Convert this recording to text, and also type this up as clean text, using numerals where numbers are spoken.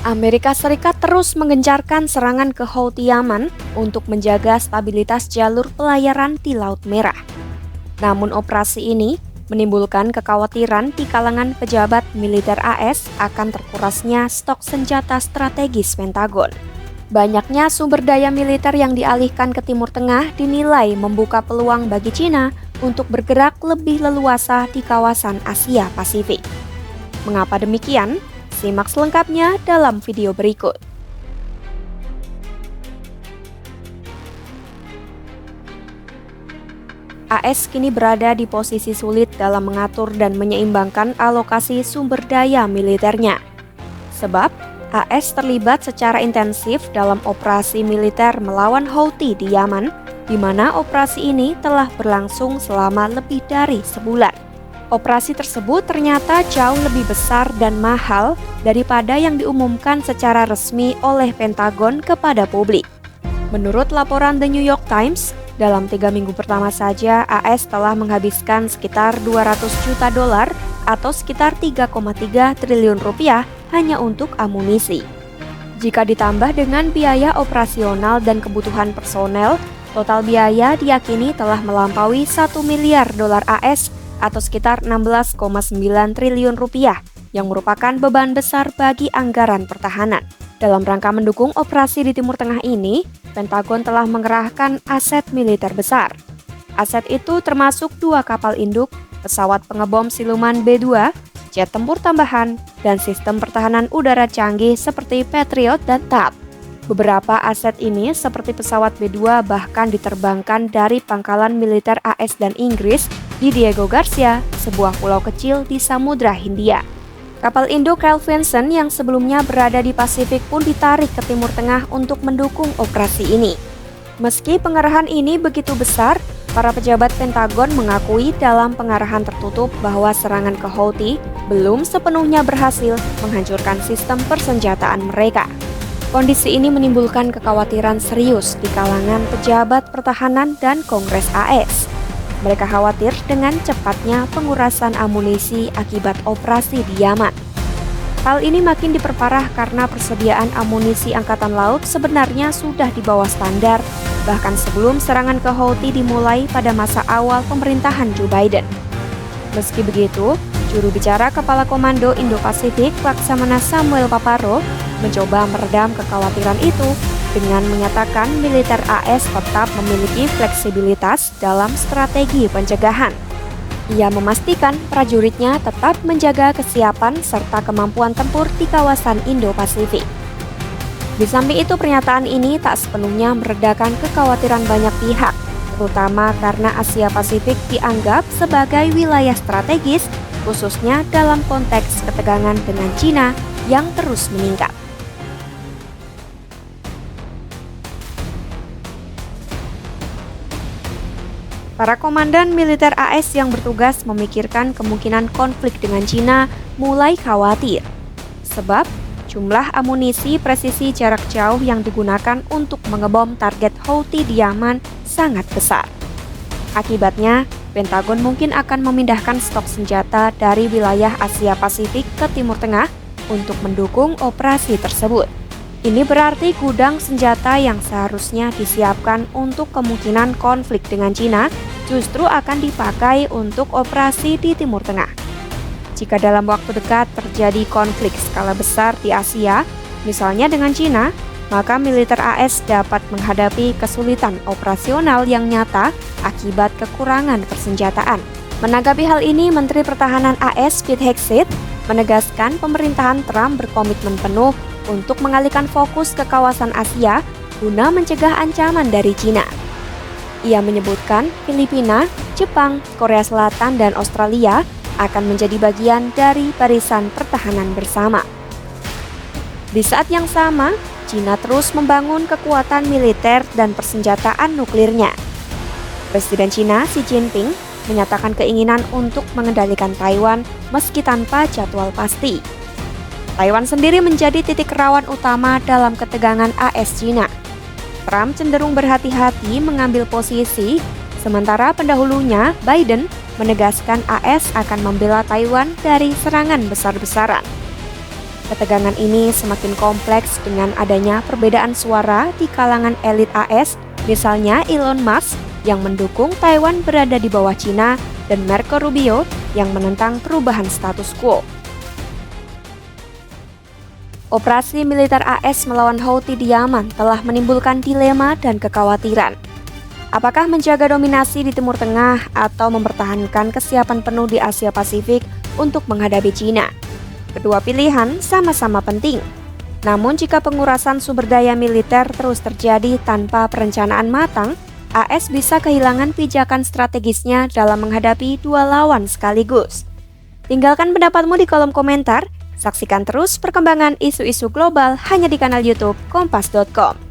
Amerika Serikat terus menggencarkan serangan ke Houthi Yaman untuk menjaga stabilitas jalur pelayaran di Laut Merah. Namun operasi ini menimbulkan kekhawatiran di kalangan pejabat militer AS akan terkurasnya stok senjata strategis Pentagon. Banyaknya sumber daya militer yang dialihkan ke Timur Tengah dinilai membuka peluang bagi China untuk bergerak lebih leluasa di kawasan Asia Pasifik. Mengapa demikian? Simak selengkapnya dalam video berikut. AS kini berada di posisi sulit dalam mengatur dan menyeimbangkan alokasi sumber daya militernya. Sebab, AS terlibat secara intensif dalam operasi militer melawan Houthi di Yaman, di mana operasi ini telah berlangsung selama lebih dari sebulan. Operasi tersebut ternyata jauh lebih besar dan mahal daripada yang diumumkan secara resmi oleh Pentagon kepada publik. Menurut laporan The New York Times, dalam 3 minggu pertama saja AS telah menghabiskan sekitar 200 juta dolar atau sekitar 3,3 triliun rupiah hanya untuk amunisi. Jika ditambah dengan biaya operasional dan kebutuhan personel, total biaya diyakini telah melampaui 1 miliar dolar AS atau sekitar 16,9 triliun rupiah yang merupakan beban besar bagi anggaran pertahanan. Dalam rangka mendukung operasi di Timur Tengah ini, Pentagon telah mengerahkan aset militer besar. Aset itu termasuk 2 kapal induk, pesawat pengebom siluman B-2, jet tempur tambahan, dan sistem pertahanan udara canggih seperti Patriot dan THAAD. Beberapa aset ini seperti pesawat B-2 bahkan diterbangkan dari pangkalan militer AS dan Inggris di Diego Garcia, sebuah pulau kecil di Samudra Hindia. Kapal induk Carl Vinson yang sebelumnya berada di Pasifik pun ditarik ke Timur Tengah untuk mendukung operasi ini. Meski pengarahan ini begitu besar, para pejabat Pentagon mengakui dalam pengarahan tertutup bahwa serangan ke Houthi belum sepenuhnya berhasil menghancurkan sistem persenjataan mereka. Kondisi ini menimbulkan kekhawatiran serius di kalangan pejabat pertahanan dan Kongres AS. Mereka khawatir dengan cepatnya pengurasan amunisi akibat operasi di Yaman. Hal ini makin diperparah karena persediaan amunisi Angkatan Laut sebenarnya sudah di bawah standar, bahkan sebelum serangan ke Houthi dimulai pada masa awal pemerintahan Joe Biden. Meski begitu, juru bicara Kepala Komando Indo-Pasifik Laksamana Samuel Paparo mencoba meredam kekhawatiran itu dengan menyatakan militer AS tetap memiliki fleksibilitas dalam strategi pencegahan. Ia memastikan prajuritnya tetap menjaga kesiapan serta kemampuan tempur di kawasan Indo-Pasifik. Di samping itu, pernyataan ini tak sepenuhnya meredakan kekhawatiran banyak pihak, terutama karena Asia Pasifik dianggap sebagai wilayah strategis, khususnya dalam konteks ketegangan dengan China yang terus meningkat. Para komandan militer AS yang bertugas memikirkan kemungkinan konflik dengan China mulai khawatir. Sebab jumlah amunisi presisi jarak jauh yang digunakan untuk mengebom target Houthi di Yaman sangat besar. Akibatnya, Pentagon mungkin akan memindahkan stok senjata dari wilayah Asia Pasifik ke Timur Tengah untuk mendukung operasi tersebut. Ini berarti gudang senjata yang seharusnya disiapkan untuk kemungkinan konflik dengan China justru akan dipakai untuk operasi di Timur Tengah. Jika dalam waktu dekat terjadi konflik skala besar di Asia, misalnya dengan China, maka militer AS dapat menghadapi kesulitan operasional yang nyata akibat kekurangan persenjataan. Menanggapi hal ini, Menteri Pertahanan AS Pete Hegseth menegaskan pemerintahan Trump berkomitmen penuh untuk mengalihkan fokus ke kawasan Asia guna mencegah ancaman dari China. Ia menyebutkan Filipina, Jepang, Korea Selatan, dan Australia akan menjadi bagian dari barisan pertahanan bersama. Di saat yang sama, China terus membangun kekuatan militer dan persenjataan nuklirnya. Presiden China Xi Jinping menyatakan keinginan untuk mengendalikan Taiwan meski tanpa jadwal pasti. Taiwan sendiri menjadi titik rawan utama dalam ketegangan AS-China. Trump cenderung berhati-hati mengambil posisi, sementara pendahulunya, Biden, menegaskan AS akan membela Taiwan dari serangan besar-besaran. Ketegangan ini semakin kompleks dengan adanya perbedaan suara di kalangan elit AS, misalnya Elon Musk yang mendukung Taiwan berada di bawah Cina dan Marco Rubio yang menentang perubahan status quo. Operasi militer AS melawan Houthi di Yaman telah menimbulkan dilema dan kekhawatiran. Apakah menjaga dominasi di Timur Tengah atau mempertahankan kesiapan penuh di Asia Pasifik untuk menghadapi Cina? Kedua pilihan sama-sama penting. Namun jika pengurasan sumber daya militer terus terjadi tanpa perencanaan matang, AS bisa kehilangan pijakan strategisnya dalam menghadapi dua lawan sekaligus. Tinggalkan pendapatmu di kolom komentar. Saksikan terus perkembangan isu-isu global hanya di kanal YouTube Kompas.com.